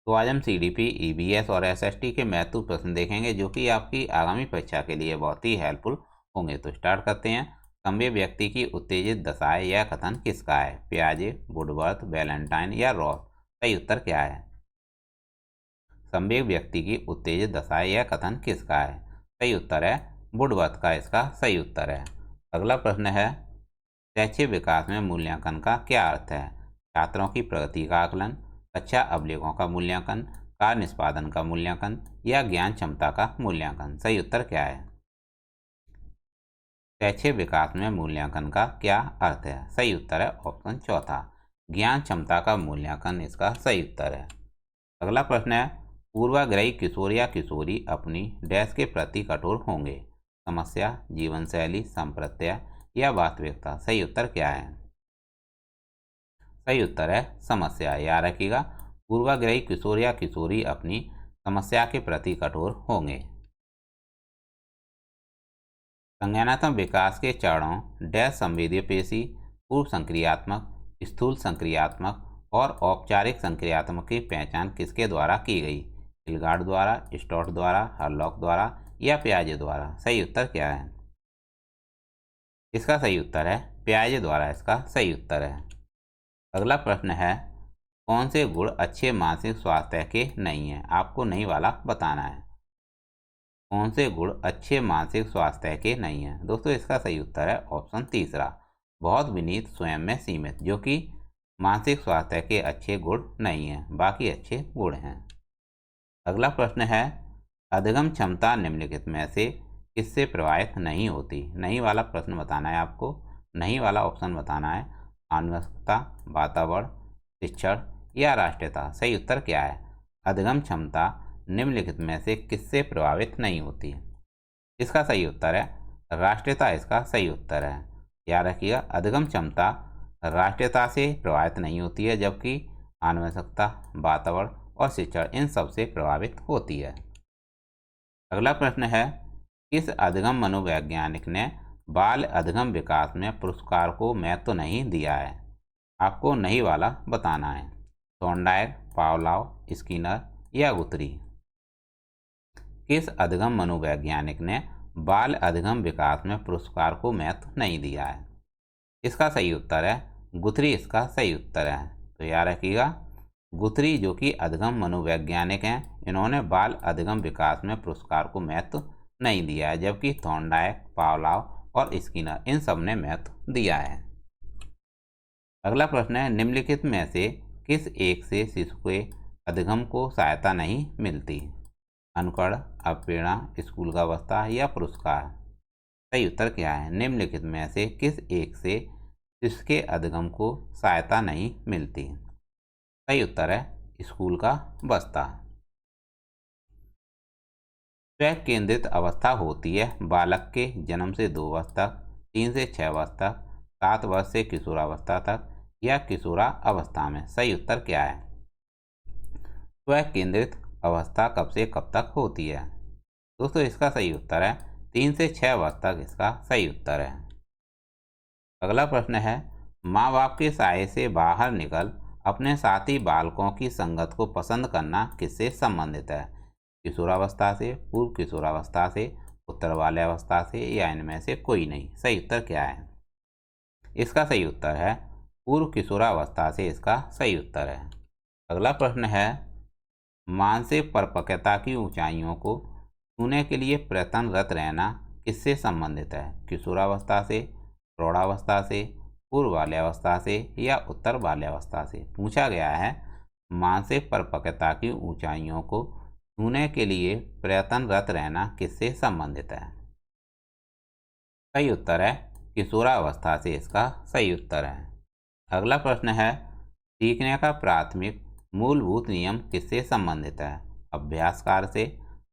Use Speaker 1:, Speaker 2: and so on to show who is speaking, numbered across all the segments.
Speaker 1: तो आज हम सीडीपी, ईवीएस और एसएसटी के महत्वपूर्ण प्रश्न देखेंगे जो कि आपकी आगामी परीक्षा के लिए बहुत ही हेल्पफुल होंगे। तो स्टार्ट करते हैं। संभव व्यक्ति की उत्तेजित दशाएं यह कथन किसका है? पियाजे, वुडवर्थ, वैलेंटाइन या रॉस? सही उत्तर क्या है? संभव व्यक्ति की उत्तेजित दशाएं यह कथन किसका है? सही उत्तर है वुडवर्थ का इसका सही उत्तर है। अगला प्रश्न है, शैक्षिक विकास में मूल्यांकन का क्या अर्थ है? छात्रों की प्रगति का आकलन, कक्षा अवलेखों का मूल्यांकन, कार्य निष्पादन का मूल्यांकन या ज्ञान क्षमता का मूल्यांकन? सही उत्तर क्या है? शैक्षिक विकास में मूल्यांकन का क्या अर्थ है? सही उत्तर है ऑप्शन चौथा, ज्ञान क्षमता का मूल्यांकन इसका सही उत्तर है। अगला प्रश्न है, पूर्वाग्रही किशोर या किशोरी अपनी डैश के प्रति कठोर होंगे? समस्या, जीवन शैली, संप्रत्यय या वास्तविकता? सही उत्तर क्या है? सही उत्तर है समस्या। याद रखिएगा, पूर्वाग्रही किशोर या किशोरी अपनी समस्या के प्रति कठोर होंगे। संज्ञानात्मक विकास के चरणों डैश संवेदीय पेशी, पूर्व संक्रियात्मक, स्थूल संक्रियात्मक और औपचारिक संक्रियात्मक की पहचान किसके द्वारा की गई? हिलगार्ड द्वारा, स्टोट द्वारा, हरलॉक द्वारा या पियाजे द्वारा? सही उत्तर क्या है? इसका सही उत्तर है पियाजे द्वारा इसका सही उत्तर है। अगला प्रश्न है, कौन से गुण अच्छे मानसिक स्वास्थ्य के नहीं हैं? आपको नहीं वाला बताना है। कौन से गुण अच्छे मानसिक स्वास्थ्य के नहीं हैं? दोस्तों इसका सही उत्तर है ऑप्शन तीसरा, बहुत विनीत, स्वयं में सीमित, जो कि मानसिक स्वास्थ्य के अच्छे गुण नहीं हैं, बाकी अच्छे गुण हैं। अगला प्रश्न है, अधिगम क्षमता निम्नलिखित में से किससे प्रभावित नहीं होती? नहीं वाला प्रश्न बताना है आपको। नहीं वाला ऑप्शन बताना है, आनुवंशिकता, वातावरण, शिक्षण या राष्ट्रीयता? सही उत्तर क्या है? अधिगम क्षमता निम्नलिखित में से किससे प्रभावित नहीं होती? इसका सही उत्तर है राष्ट्रीयता इसका सही उत्तर है। याद रखिएगा, अधिगम क्षमता राष्ट्रीयता से प्रभावित नहीं होती है, जबकि आनुवंशिकता, वातावरण और शिक्षण इन सब से प्रभावित होती है। अगला प्रश्न है, किस अधिगम मनोवैज्ञानिक ने बाल अधिगम विकास में पुरस्कार को महत्व नहीं दिया है? आपको नहीं वाला बताना है। थॉर्नडाइक, पावलोव, स्किनर या गुथरी? किस अधिगम मनोवैज्ञानिक ने बाल अधिगम विकास में पुरस्कार को महत्व नहीं दिया है? इसका सही उत्तर है गुथरी इसका सही उत्तर है। तो याद रखिएगा, गुथरी जो कि अधिगम मनोवैज्ञानिक हैं, इन्होंने बाल अधिगम विकास में पुरस्कार को महत्व नहीं दिया है, जबकि थॉर्नडाइक, पावलोव और स्किनर इन सब ने महत्व दिया है। अगला प्रश्न है, निम्नलिखित में से किस एक से शिशु के अधिगम को सहायता नहीं मिलती? अनुकरण, अवप्रेरणा, स्कूल का अवस्था या पुरस्कार? सही उत्तर क्या है? निम्नलिखित में से किस एक से शिशु के अधिगम को सहायता नहीं मिलती? सही उत्तर है स्कूल का बस्ता। स्व केंद्रित अवस्था होती है बालक के जन्म से 2 वर्ष तक, 3 से 6 वर्ष तक, 7 वर्ष से किशोरावस्था तक या किशोरा अवस्था में? सही उत्तर क्या है? स्व केंद्रित अवस्था कब से कब तक होती है? दोस्तों इसका सही उत्तर है 3 से 6 वर्ष तक इसका सही उत्तर है। अगला प्रश्न है, माँ बाप के साये से बाहर निकल अपने साथी बालकों की संगत को पसंद करना किससे संबंधित है? किशोरावस्था से, पूर्व किशोरावस्था से, उत्तर बाल्यावस्था से या इनमें से कोई नहीं? सही उत्तर क्या है? इसका सही उत्तर है पूर्व किशोरावस्था से इसका सही उत्तर है। अगला प्रश्न है, मानसिक परिपक्वता की ऊंचाइयों को छूने के लिए प्रयत्नरत रहना किससे संबंधित है? किशोरावस्था से, प्रौढ़ावस्था से, पूर्व बाल्यावस्था से या उत्तर बाल्यावस्था से? पूछा गया है मानसिक परिपक्वता की ऊंचाइयों को छूने के लिए प्रयत्नरत रहना किससे संबंधित है? सही उत्तर है किशोरावस्था से इसका सही उत्तर है। अगला प्रश्न है, सीखने का प्राथमिक मूलभूत नियम किससे संबंधित है? अभ्यास कार्य से,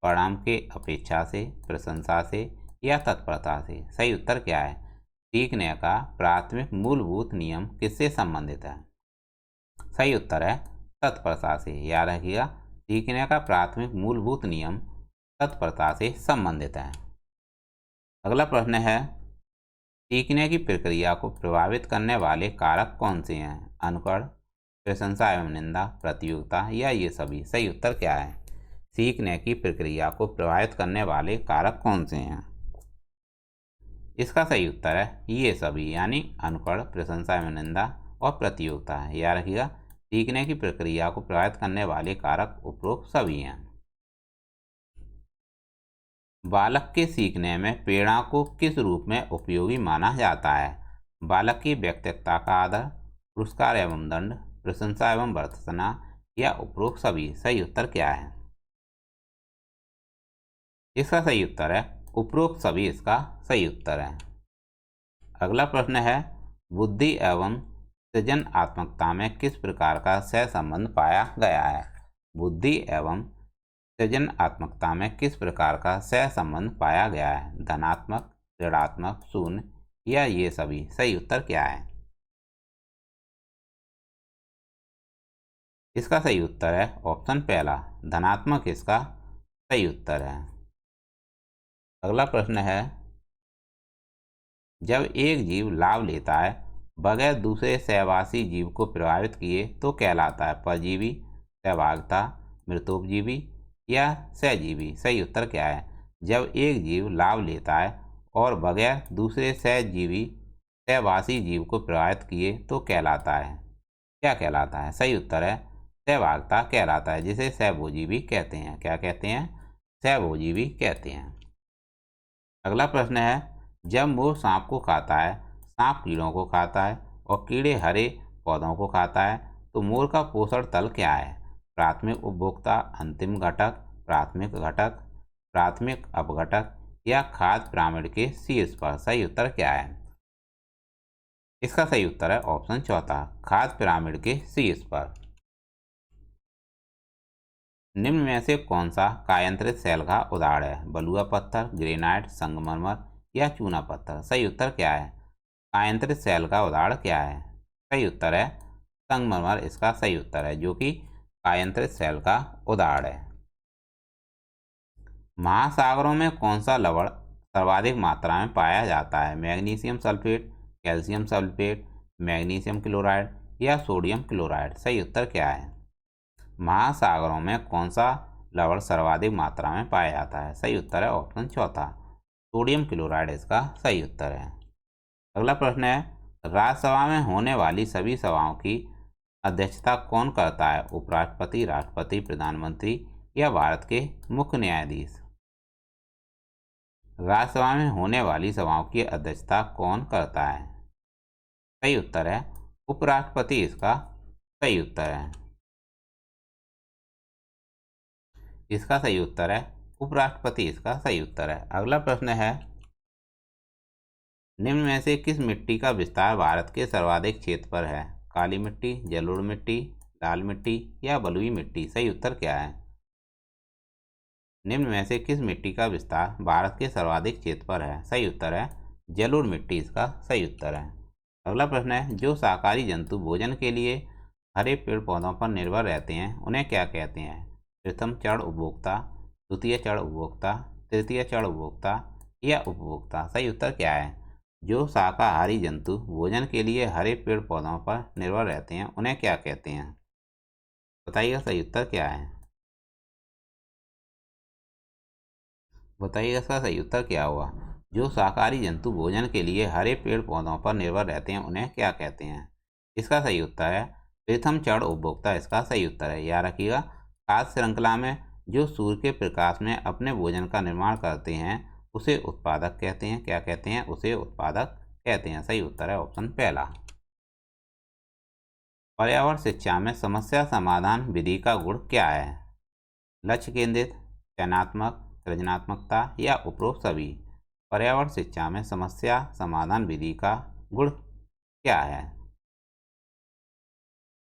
Speaker 1: परिणाम के अपेक्षा से, प्रशंसा से या तत्परता से? सही उत्तर क्या है? सीखने का प्राथमिक मूलभूत नियम किससे संबंधित है? सही उत्तर है तत्परता से। याद रखिएगा, सीखने का प्राथमिक मूलभूत नियम तत्परता से संबंधित है। अगला प्रश्न है, सीखने की प्रक्रिया को प्रभावित करने वाले कारक कौन से हैं? अनुकरण, प्रशंसा एवं निंदा, प्रतियोगिता या ये सभी। सही उत्तर क्या है? सीखने की प्रक्रिया को प्रभावित करने वाले कारक कौन से हैं? इसका सही उत्तर है ये सभी, यानी अनुकरण, प्रशंसा एवं निंदा और प्रतियोगिता है। याद रखिएगा, सीखने की प्रक्रिया को प्रभावित करने वाले कारक उपरोक्त सभी हैं। बालक के सीखने में प्रेरणा को किस रूप में उपयोगी माना जाता है? बालक की व्यक्तित्वता का आदर, पुरस्कार एवं दंड, प्रशंसा एवं भर्त्सना या उपरोक्त सभी। सही उत्तर क्या है? इसका सही उत्तर है उपरोक्त सभी, इसका सही उत्तर है। अगला प्रश्न है, बुद्धि एवं सृजनात्मकता में किस प्रकार का सहसंबंध पाया गया है? बुद्धि एवं सृजनात्मकता में किस प्रकार का सहसंबंध पाया गया है? धनात्मक, ऋणात्मक, शून्य या ये सभी। सही उत्तर क्या है? इसका सही उत्तर है ऑप्शन पहला, धनात्मक इसका सही उत्तर है। अगला प्रश्न है, जब एक जीव लाभ लेता है बगैर दूसरे सहवासी जीव को प्रभावित किए तो कहलाता है? परजीवी, सहभागिता, मृतोपजीवी या सहजीवी। सही उत्तर क्या है? जब एक जीव लाभ लेता है और बगैर दूसरे सहजीवी सहवासी जीव को प्रभावित किए तो कहलाता है? क्या कहलाता है? सही उत्तर है सहभागिता कहलाता है, जिसे सहभोजीवी कहते हैं। क्या कहते हैं? सहभोजीवी कहते हैं। अगला प्रश्न है, जब मोर सांप को खाता है, सांप कीड़ों को खाता है और कीड़े हरे पौधों को खाता है, तो मोर का पोषण तल क्या है? प्राथमिक उपभोक्ता, अंतिम घटक, प्राथमिक घटक, प्राथमिक अपघटक या खाद्य पिरामिड के शीर्ष पर। सही उत्तर क्या है? इसका सही उत्तर है ऑप्शन चौथा, खाद्य पिरामिड के शीर्ष पर। निम्न में से कौन सा कायांतरित सेल का उदाहरण है? बलुआ पत्थर, ग्रेनाइट, संगमरमर या चूना पत्थर। सही उत्तर क्या है? कायांतरित सेल का उदाहरण क्या है? सही उत्तर है संगमरमर, इसका सही उत्तर है, जो कि कायांतरित सेल का उदाहरण है। महासागरों में कौन सा लवण सर्वाधिक मात्रा में पाया जाता है? Magnesium sulphate, calcium sulphate, magnesium chloride या सोडियम क्लोराइड। सही उत्तर क्या है? महासागरों में कौन सा लवण सर्वाधिक मात्रा में पाया जाता है? सही उत्तर है ऑप्शन चौथा, सोडियम क्लोराइड इसका सही उत्तर है। अगला प्रश्न है, राज्यसभा में होने वाली सभी सभाओं की अध्यक्षता कौन करता है? उपराष्ट्रपति, राष्ट्रपति, प्रधानमंत्री या भारत के मुख्य न्यायाधीश। राज्यसभा में होने वाली सभाओं की अध्यक्षता कौन करता है? सही उत्तर है उपराष्ट्रपति, इसका सही उत्तर है। इसका सही उत्तर है उपराष्ट्रपति, इसका सही उत्तर है। अगला प्रश्न है, निम्न में से किस मिट्टी का विस्तार भारत के सर्वाधिक क्षेत्र पर है? काली मिट्टी, जलोढ़ मिट्टी, लाल मिट्टी या बलुई मिट्टी। सही उत्तर क्या है? निम्न में से किस मिट्टी का विस्तार भारत के सर्वाधिक क्षेत्र पर है? सही उत्तर है जलोढ़ मिट्टी, इसका सही उत्तर है। अगला प्रश्न है, जो शाकाहारी जंतु भोजन के लिए हरे पेड़ पौधों पर निर्भर रहते हैं उन्हें क्या कहते हैं? प्रथम चरण उपभोक्ता, द्वितीय चरण उपभोक्ता, तृतीय चरण उपभोक्ता या उपभोक्ता। सही उत्तर क्या है? जो शाकाहारी जंतु भोजन के लिए हरे पेड़ पौधों पर निर्भर रहते हैं उन्हें क्या कहते हैं? बताइएगा सही उत्तर क्या है? बताइएगा इसका सही उत्तर क्या हुआ? जो शाकाहारी जंतु भोजन के लिए हरे पेड़ पौधों पर निर्भर रहते हैं उन्हें क्या कहते हैं? इसका सही उत्तर है प्रथम चरण उपभोक्ता, इसका सही उत्तर है। याद रखिएगा, खाद्य श्रृंखला में जो सूर्य के प्रकाश में अपने भोजन का निर्माण करते हैं उसे उत्पादक कहते हैं। क्या कहते हैं? उसे उत्पादक कहते हैं। सही उत्तर है ऑप्शन पहला। पर्यावरण शिक्षा में समस्या समाधान विधि का गुण क्या है? लक्ष्य केंद्रित, चयनात्मक, सृजनात्मकता या उपरोक्त सभी। पर्यावरण शिक्षा में समस्या समाधान विधि का गुण क्या है?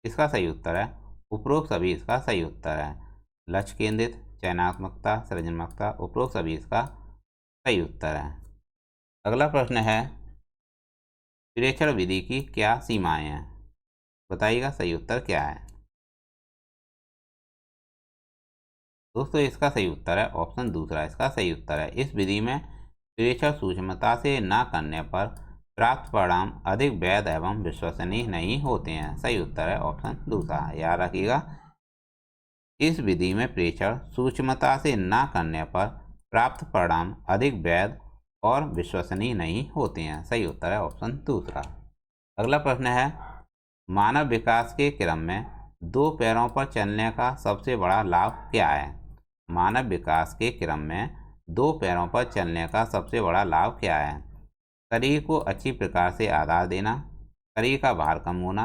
Speaker 1: इसका सही उत्तर है उपरोक्त सभी, इसका सही उत्तर है। लक्ष्य केंद्रित, चयनात्मकता, सृजनात्मकता, उपरोक्त सभी इसका सही उत्तर है। अगला प्रश्न है, प्रेक्षण विधि की क्या सीमाएं हैं? बताइएगा सही उत्तर क्या है? दोस्तों इसका सही उत्तर है ऑप्शन दूसरा, इसका सही उत्तर है। इस विधि में प्रेक्षण सूक्ष्मता से ना करने पर प्राप्त परिणाम अधिक वैध एवं विश्वसनीय नहीं होते हैं। सही उत्तर है ऑप्शन दूसरा। याद रखिएगा, इस विधि में प्रेक्षण सूक्ष्मता से न करने पर प्राप्त परिणाम अधिक वैध और विश्वसनीय नहीं होते हैं। सही उत्तर है ऑप्शन दूसरा। अगला प्रश्न है, मानव विकास के क्रम में दो पैरों पर चलने का सबसे बड़ा लाभ क्या है? मानव विकास के क्रम में दो पैरों पर चलने का सबसे बड़ा लाभ क्या है? शरीर को अच्छी प्रकार से आधार देना, शरीर का भार कम होना,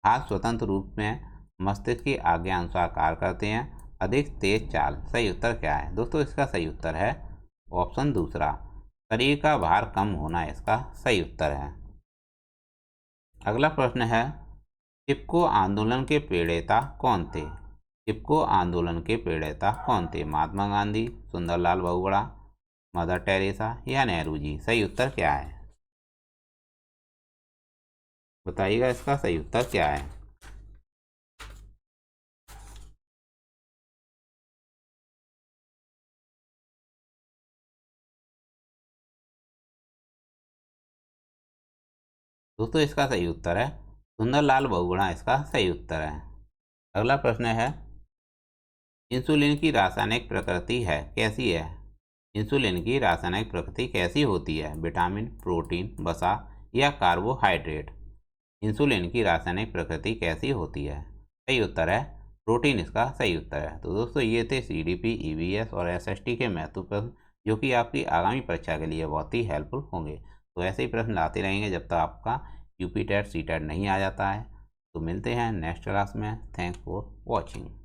Speaker 1: हाथ स्वतंत्र रूप में मस्तिष्क की आज्ञा अनुसार कार्य करते हैं, अधिक तेज चाल। सही उत्तर क्या है दोस्तों? इसका सही उत्तर है ऑप्शन दूसरा, शरीर का भार कम होना इसका सही उत्तर है। अगला प्रश्न है, चिपको आंदोलन के प्रणेता कौन थे? चिपको आंदोलन के प्रणेता कौन थे? महात्मा गांधी, सुंदरलाल बहुगुणा, मदर टेरेसा या नेहरू जी? सही उत्तर क्या है बताइएगा, इसका सही उत्तर क्या है? दोस्तों इसका सही उत्तर है सुंदरलाल बहुगुणा, इसका सही उत्तर है। अगला प्रश्न है, इंसुलिन की रासायनिक प्रकृति है कैसी है? इंसुलिन की रासायनिक प्रकृति कैसी होती है? विटामिन, प्रोटीन, वसा या कार्बोहाइड्रेट? इंसुलिन की रासायनिक प्रकृति कैसी होती है? सही उत्तर है प्रोटीन, इसका सही उत्तर है। तो दोस्तों ये थे CDP, EVS और SST के महत्वपूर्ण प्रश्न, जो कि आपकी आगामी परीक्षा के लिए बहुत ही हेल्पफुल होंगे। तो ऐसे ही प्रश्न लाते रहेंगे जब तक आपका UP टेट CTET नहीं आ जाता है। तो मिलते हैं नेक्स्ट क्लास में। Thanks for watching.